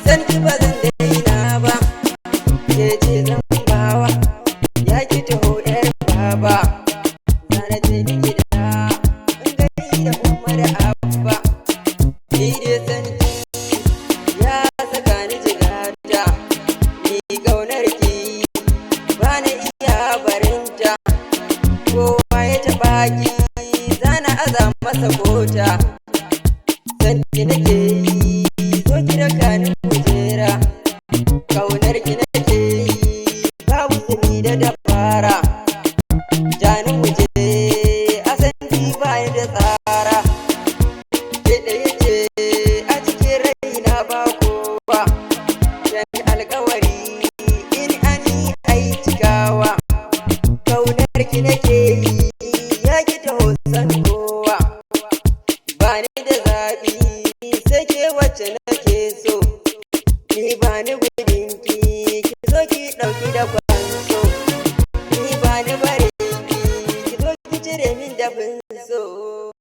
Sanki ba zan daina ba, ke ce zan bawa, ya ki taho yar baba. Zana ce ni gida, in gani da umma da abba. Ni dai sanki ya saka ni jigata, ni ƙaunar ki ba na iya barinta. Kowa ya taɓa ki zana aza masa kota. Sanki nake yi, zo ki raka ni kujera. Ƙaunar ki nake yi, babu tsini da dabara. Jani muje a sanki bani da tsara. Ke ɗaya ce a cikin raina ba kowa. Dan alƙawari in an yi ai cikawa. Ƙaunar ki nake yi, ya ki taho san kowa. Bani da zaɓi sai ke wacce nake so. Ni bani